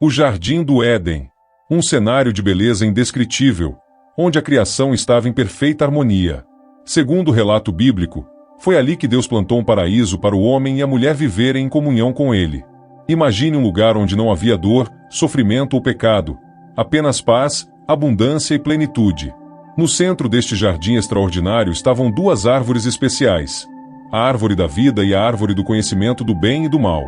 O Jardim do Éden. Um cenário de beleza indescritível, onde a criação estava em perfeita harmonia. Segundo o relato bíblico, foi ali que Deus plantou um paraíso para o homem e a mulher viverem em comunhão com ele. Imagine um lugar onde não havia dor, sofrimento ou pecado, apenas paz, abundância e plenitude. No centro deste jardim extraordinário estavam duas árvores especiais, a árvore da vida e a árvore do conhecimento do bem e do mal.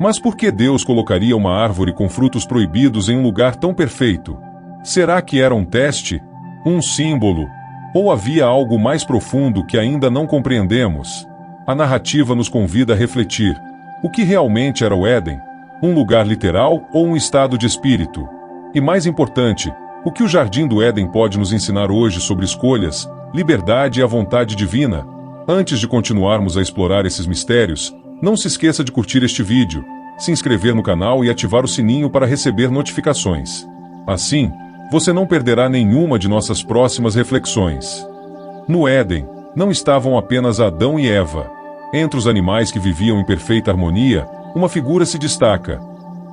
Mas por que Deus colocaria uma árvore com frutos proibidos em um lugar tão perfeito? Será que era um teste? Um símbolo? Ou havia algo mais profundo que ainda não compreendemos? A narrativa nos convida a refletir. O que realmente era o Éden? Um lugar literal ou um estado de espírito? E mais importante, o que o Jardim do Éden pode nos ensinar hoje sobre escolhas, liberdade e a vontade divina? Antes de continuarmos a explorar esses mistérios, não se esqueça de curtir este vídeo, se inscrever no canal e ativar o sininho para receber notificações. Assim, você não perderá nenhuma de nossas próximas reflexões. No Éden, não estavam apenas Adão e Eva. Entre os animais que viviam em perfeita harmonia, uma figura se destaca.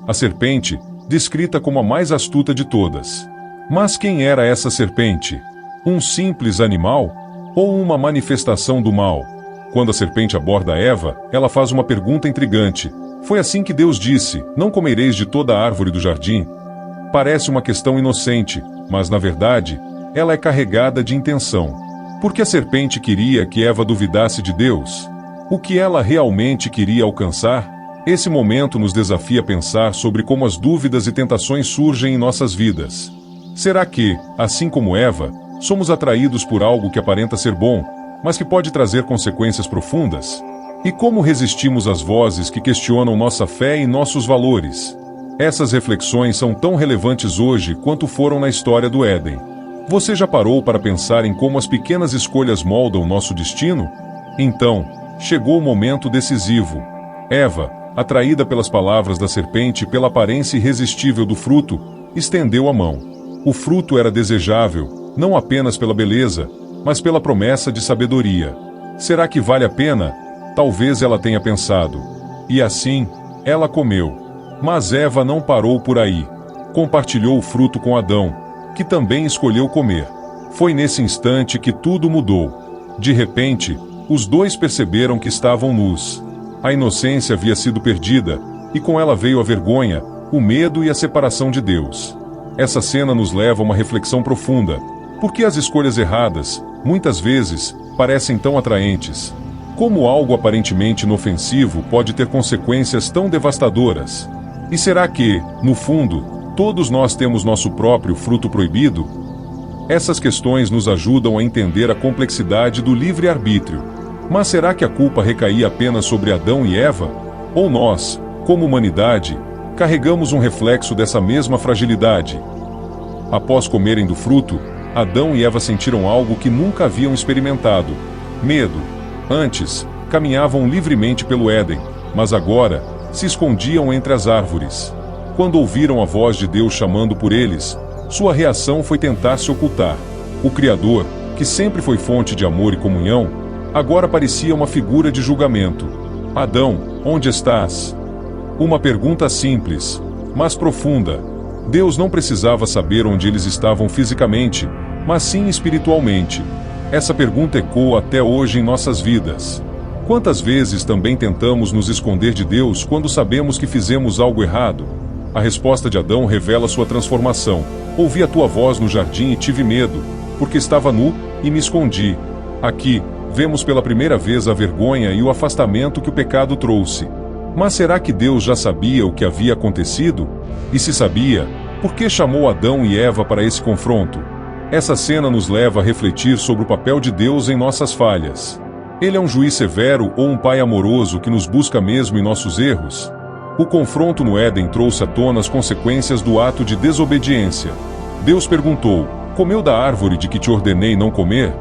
A serpente, descrita como a mais astuta de todas. Mas quem era essa serpente? Um simples animal? Ou uma manifestação do mal? Quando a serpente aborda Eva, ela faz uma pergunta intrigante. Foi assim que Deus disse: "Não comereis de toda a árvore do jardim?" Parece uma questão inocente, mas na verdade, ela é carregada de intenção. Porque a serpente queria que Eva duvidasse de Deus? O que ela realmente queria alcançar? Esse momento nos desafia a pensar sobre como as dúvidas e tentações surgem em nossas vidas. Será que, assim como Eva, somos atraídos por algo que aparenta ser bom, mas que pode trazer consequências profundas? E como resistimos às vozes que questionam nossa fé e nossos valores? Essas reflexões são tão relevantes hoje quanto foram na história do Éden. Você já parou para pensar em como as pequenas escolhas moldam nosso destino? Então, chegou o momento decisivo. Eva, atraída pelas palavras da serpente e pela aparência irresistível do fruto, estendeu a mão. O fruto era desejável, não apenas pela beleza, mas pela promessa de sabedoria. Será que vale a pena? Talvez ela tenha pensado. E assim, ela comeu. Mas Eva não parou por aí. Compartilhou o fruto com Adão, que também escolheu comer. Foi nesse instante que tudo mudou. De repente, os dois perceberam que estavam nus. A inocência havia sido perdida, e com ela veio a vergonha, o medo e a separação de Deus. Essa cena nos leva a uma reflexão profunda. Por que as escolhas erradas, muitas vezes, parecem tão atraentes? Como algo aparentemente inofensivo pode ter consequências tão devastadoras? E será que, no fundo, todos nós temos nosso próprio fruto proibido? Essas questões nos ajudam a entender a complexidade do livre-arbítrio. Mas será que a culpa recaía apenas sobre Adão e Eva? Ou nós, como humanidade, carregamos um reflexo dessa mesma fragilidade? Após comerem do fruto, Adão e Eva sentiram algo que nunca haviam experimentado: medo. Antes, caminhavam livremente pelo Éden, mas agora se escondiam entre as árvores. Quando ouviram a voz de Deus chamando por eles, sua reação foi tentar se ocultar. O Criador, que sempre foi fonte de amor e comunhão, agora parecia uma figura de julgamento. Adão, onde estás? Uma pergunta simples, mas profunda. Deus não precisava saber onde eles estavam fisicamente, mas sim espiritualmente. Essa pergunta ecoa até hoje em nossas vidas. Quantas vezes também tentamos nos esconder de Deus quando sabemos que fizemos algo errado? A resposta de Adão revela sua transformação. Ouvi a tua voz no jardim e tive medo, porque estava nu e me escondi. Aqui, vemos pela primeira vez a vergonha e o afastamento que o pecado trouxe. Mas será que Deus já sabia o que havia acontecido? E se sabia, por que chamou Adão e Eva para esse confronto? Essa cena nos leva a refletir sobre o papel de Deus em nossas falhas. Ele é um juiz severo ou um pai amoroso que nos busca mesmo em nossos erros? O confronto no Éden trouxe à tona as consequências do ato de desobediência. Deus perguntou: "Comeu da árvore de que te ordenei não comer?"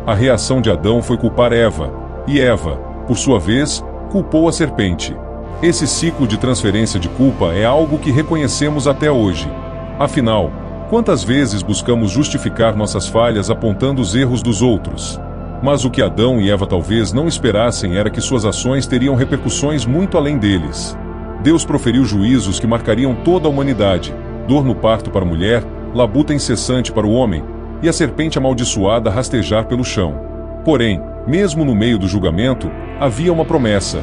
A reação de Adão foi culpar Eva, e Eva, por sua vez, culpou a serpente. Esse ciclo de transferência de culpa é algo que reconhecemos até hoje. Afinal, quantas vezes buscamos justificar nossas falhas apontando os erros dos outros? Mas o que Adão e Eva talvez não esperassem era que suas ações teriam repercussões muito além deles. Deus proferiu juízos que marcariam toda a humanidade: dor no parto para a mulher, labuta incessante para o homem, e a serpente amaldiçoada a rastejar pelo chão. Porém, mesmo no meio do julgamento, havia uma promessa: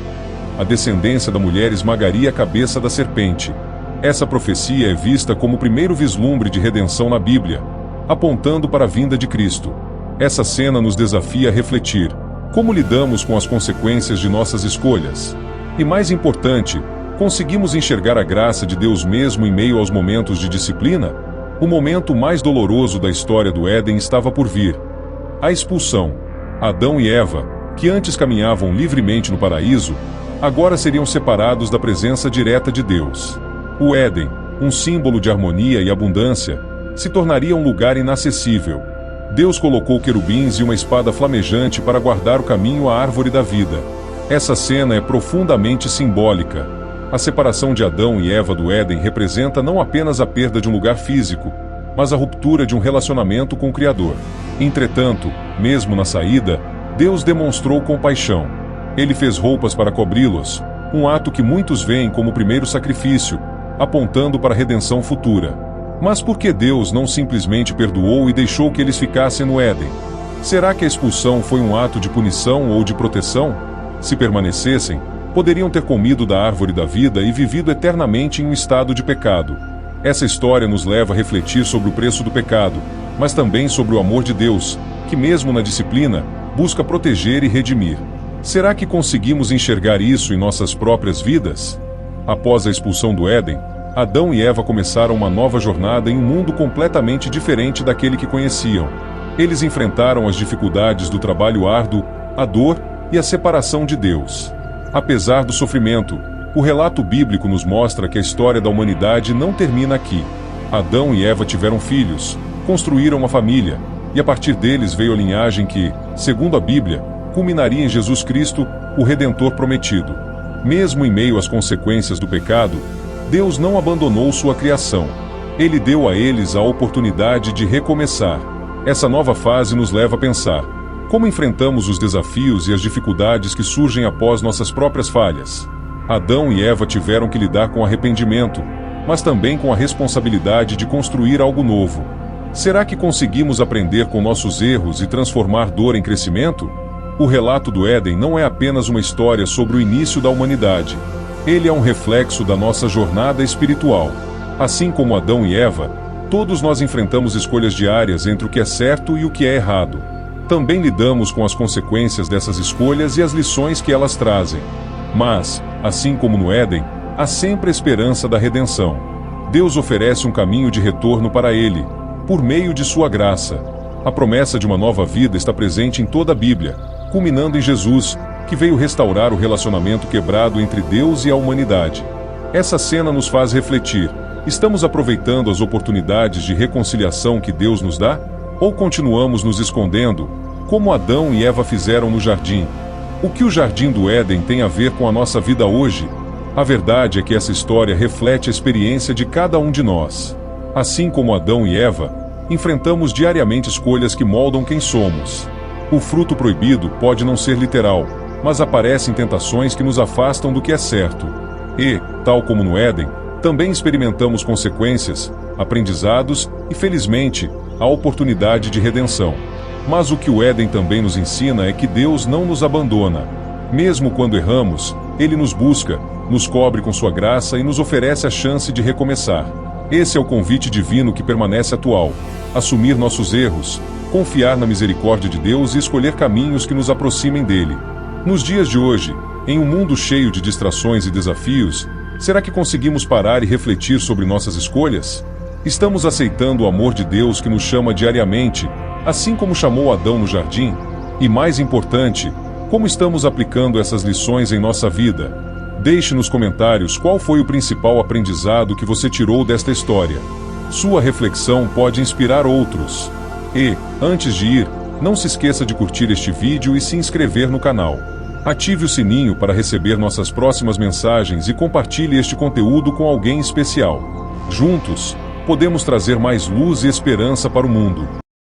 a descendência da mulher esmagaria a cabeça da serpente. Essa profecia é vista como o primeiro vislumbre de redenção na Bíblia, apontando para a vinda de Cristo. Essa cena nos desafia a refletir: como lidamos com as consequências de nossas escolhas? E mais importante, conseguimos enxergar a graça de Deus mesmo em meio aos momentos de disciplina? O momento mais doloroso da história do Éden estava por vir: a expulsão. Adão e Eva, que antes caminhavam livremente no paraíso, agora seriam separados da presença direta de Deus. O Éden, um símbolo de harmonia e abundância, se tornaria um lugar inacessível. Deus colocou querubins e uma espada flamejante para guardar o caminho à árvore da vida. Essa cena é profundamente simbólica. A separação de Adão e Eva do Éden representa não apenas a perda de um lugar físico, mas a ruptura de um relacionamento com o Criador. Entretanto, mesmo na saída, Deus demonstrou compaixão. Ele fez roupas para cobri-los, um ato que muitos veem como o primeiro sacrifício, apontando para a redenção futura. Mas por que Deus não simplesmente perdoou e deixou que eles ficassem no Éden? Será que a expulsão foi um ato de punição ou de proteção? Se permanecessem, poderiam ter comido da árvore da vida e vivido eternamente em um estado de pecado. Essa história nos leva a refletir sobre o preço do pecado, mas também sobre o amor de Deus, que mesmo na disciplina, busca proteger e redimir. Será que conseguimos enxergar isso em nossas próprias vidas? Após a expulsão do Éden, Adão e Eva começaram uma nova jornada em um mundo completamente diferente daquele que conheciam. Eles enfrentaram as dificuldades do trabalho árduo, a dor e a separação de Deus. Apesar do sofrimento, o relato bíblico nos mostra que a história da humanidade não termina aqui. Adão e Eva tiveram filhos, construíram uma família, e a partir deles veio a linhagem que, segundo a Bíblia, culminaria em Jesus Cristo, o Redentor prometido. Mesmo em meio às consequências do pecado, Deus não abandonou sua criação. Ele deu a eles a oportunidade de recomeçar. Essa nova fase nos leva a pensar: como enfrentamos os desafios e as dificuldades que surgem após nossas próprias falhas? Adão e Eva tiveram que lidar com arrependimento, mas também com a responsabilidade de construir algo novo. Será que conseguimos aprender com nossos erros e transformar dor em crescimento? O relato do Éden não é apenas uma história sobre o início da humanidade. Ele é um reflexo da nossa jornada espiritual. Assim como Adão e Eva, todos nós enfrentamos escolhas diárias entre o que é certo e o que é errado. Também lidamos com as consequências dessas escolhas e as lições que elas trazem. Mas, assim como no Éden, há sempre a esperança da redenção. Deus oferece um caminho de retorno para ele, por meio de sua graça. A promessa de uma nova vida está presente em toda a Bíblia, culminando em Jesus, que veio restaurar o relacionamento quebrado entre Deus e a humanidade. Essa cena nos faz refletir: estamos aproveitando as oportunidades de reconciliação que Deus nos dá? Ou continuamos nos escondendo, como Adão e Eva fizeram no jardim? O que o jardim do Éden tem a ver com a nossa vida hoje? A verdade é que essa história reflete a experiência de cada um de nós. Assim como Adão e Eva, enfrentamos diariamente escolhas que moldam quem somos. O fruto proibido pode não ser literal, mas aparecem tentações que nos afastam do que é certo. E, tal como no Éden, também experimentamos consequências, aprendizados e, felizmente, a oportunidade de redenção. Mas o que o Éden também nos ensina é que Deus não nos abandona. Mesmo quando erramos, Ele nos busca, nos cobre com sua graça e nos oferece a chance de recomeçar. Esse é o convite divino que permanece atual: assumir nossos erros, confiar na misericórdia de Deus e escolher caminhos que nos aproximem dele. Nos dias de hoje, em um mundo cheio de distrações e desafios, será que conseguimos parar e refletir sobre nossas escolhas? Estamos aceitando o amor de Deus que nos chama diariamente, assim como chamou Adão no jardim? E mais importante, como estamos aplicando essas lições em nossa vida? Deixe nos comentários qual foi o principal aprendizado que você tirou desta história. Sua reflexão pode inspirar outros. E, antes de ir, não se esqueça de curtir este vídeo e se inscrever no canal. Ative o sininho para receber nossas próximas mensagens e compartilhe este conteúdo com alguém especial. Juntos, podemos trazer mais luz e esperança para o mundo.